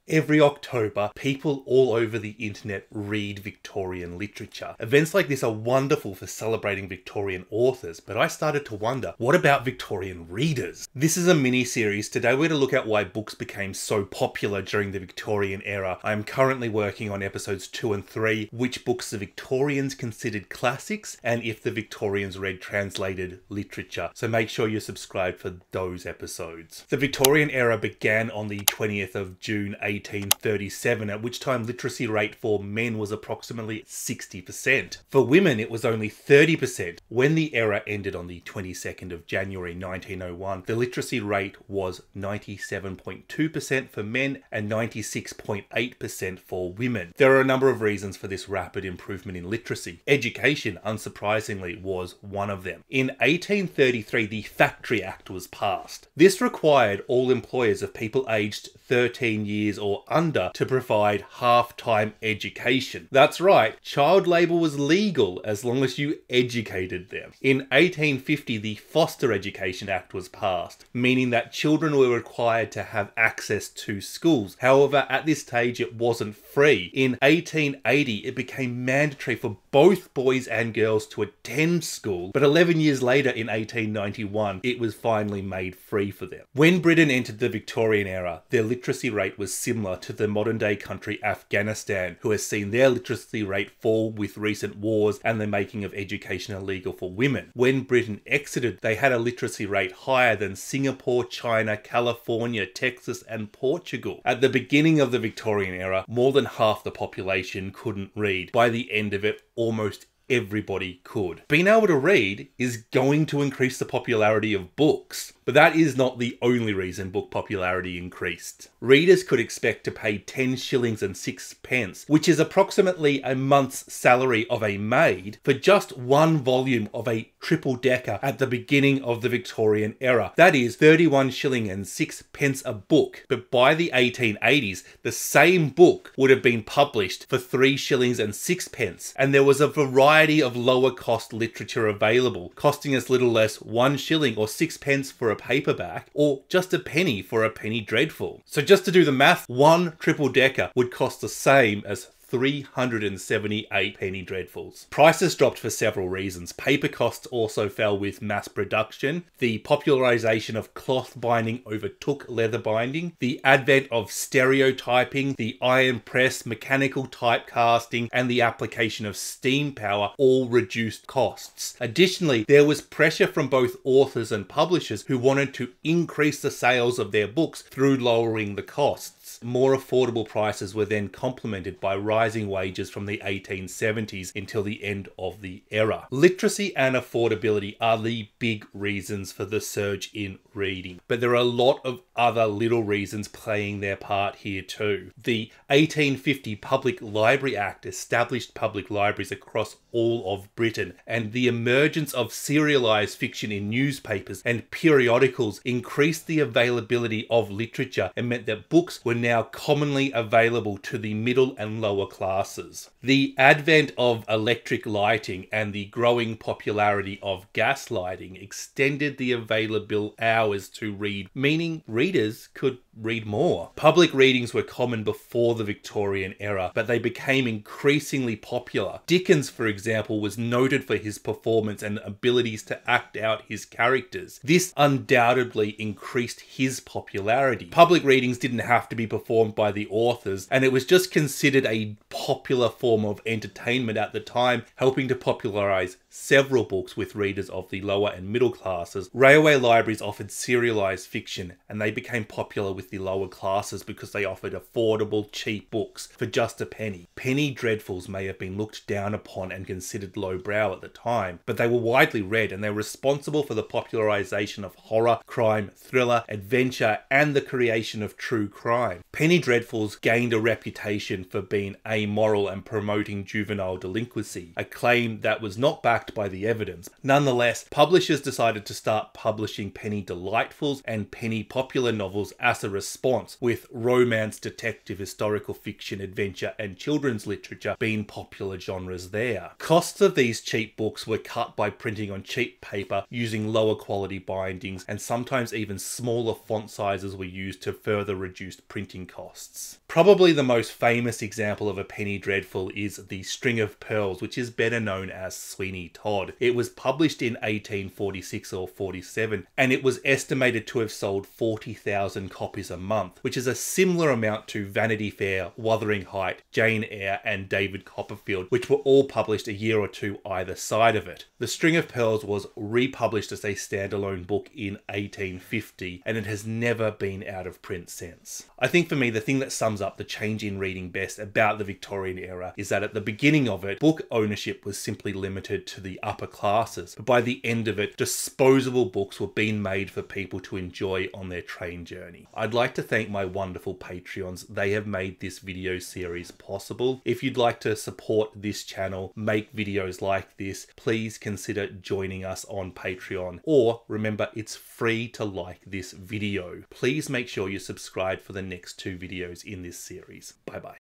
Every October, people all over the internet read Victorian literature. Events like this are wonderful for celebrating Victorian authors, but I started to wonder, what about Victorian readers? This is a mini-series. Today we're going to look at why books became so popular during the Victorian era. I am currently working on episodes 2 and 3, which books the Victorians considered classics, and if the Victorians read translated literature. So make sure you're subscribed for those episodes. The Victorian era began on the 20th of June 1837, at which time literacy rate for men was approximately 60%. For women, it was only 30%. When the era ended on the 22nd of January 1901, the literacy rate was 97.2% for men and 96.8% for women. There are a number of reasons for this rapid improvement in literacy. Education, unsurprisingly, was one of them. In 1833, the Factory Act was passed. This required all employers of people aged 13 years or under to provide half-time education. That's right, child labour was legal as long as you educated them. In 1850, the Foster Education Act was passed, meaning that children were required to have access to schools. However, at this stage, it wasn't free. In 1880, it became mandatory for both boys and girls to attend school, but 11 years later, in 1891, it was finally made free for them. When Britain entered the Victorian era, their literacy rate was similar to the modern-day country Afghanistan, who has seen their literacy rate fall with recent wars and the making of education illegal for women. When Britain exited, they had a literacy rate higher than Singapore, China, California, Texas, and Portugal. At the beginning of the Victorian era, more than half the population couldn't read. By the end of it, almost everybody could. Being able to read is going to increase the popularity of books, but that is not the only reason book popularity increased. Readers could expect to pay 10 shillings and 6 pence, which is approximately a month's salary of a maid, for just one volume of a triple-decker at the beginning of the Victorian era. That is 31 shilling and 6 pence a book. But by the 1880s, the same book would have been published for 3 shillings and 6 pence, and there was a variety of lower cost literature available, costing as little as 1 shilling or 6 pence for a paperback, or just a penny for a penny dreadful. So just to do the math, one triple-decker would cost the same as 378 penny dreadfuls. Prices dropped for several reasons. Paper costs also fell with mass production. The popularization of cloth binding overtook leather binding. The advent of stereotyping, the iron press, mechanical typecasting, and the application of steam power all reduced costs. Additionally, there was pressure from both authors and publishers who wanted to increase the sales of their books through lowering the costs. More affordable prices were then complemented by rising wages from the 1870s until the end of the era. Literacy and affordability are the big reasons for the surge in reading, but there are a lot of other little reasons playing their part here too. The 1850 Public Library Act established public libraries across all of Britain, and the emergence of serialized fiction in newspapers and periodicals increased the availability of literature and meant that books were now commonly available to the middle and lower classes. The advent of electric lighting and the growing popularity of gas lighting extended the available hours to read, meaning readers could read more. Public readings were common before the Victorian era, but they became increasingly popular. Dickens, for example, was noted for his performance and abilities to act out his characters. This undoubtedly increased his popularity. Public readings didn't have to be performed by the authors, and it was just considered a popular form of entertainment at the time, helping to popularize several books with readers of the lower and middle classes. Railway libraries offered serialized fiction, and they became popular with the lower classes because they offered affordable, cheap books for just a penny. Penny dreadfuls may have been looked down upon and considered lowbrow at the time, but they were widely read, and they were responsible for the popularization of horror, crime, thriller, adventure, and the creation of true crime. Penny dreadfuls gained a reputation for being amoral and promoting juvenile delinquency, a claim that was not backed by the evidence. Nonetheless, publishers decided to start publishing penny delightfuls and penny popular novels as a response, with romance, detective, historical fiction, adventure, and children's literature being popular genres there. Costs of these cheap books were cut by printing on cheap paper using lower quality bindings, and sometimes even smaller font sizes were used to further reduce printing costs. Probably the most famous example of a penny dreadful is The String of Pearls, which is better known as Sweeney Todd. It was published in 1846 or 47, and it was estimated to have sold 40,000 copies a month, which is a similar amount to Vanity Fair, Wuthering Heights, Jane Eyre, and David Copperfield, which were all published a year or two either side of it. The String of Pearls was republished as a standalone book in 1850, and it has never been out of print since. I think for me, the thing that sums up the change in reading best about the Victorian era is that at the beginning of it, book ownership was simply limited to the upper classes, but by the end of it, disposable books were being made for people to enjoy on their train journey. I'd like to thank my wonderful Patreons. They have made this video series possible. If you'd like to support this channel, make videos like this, please consider joining us on Patreon, or remember, it's free to like this video. Please make sure you subscribe for the next 2 videos in this series. Bye bye.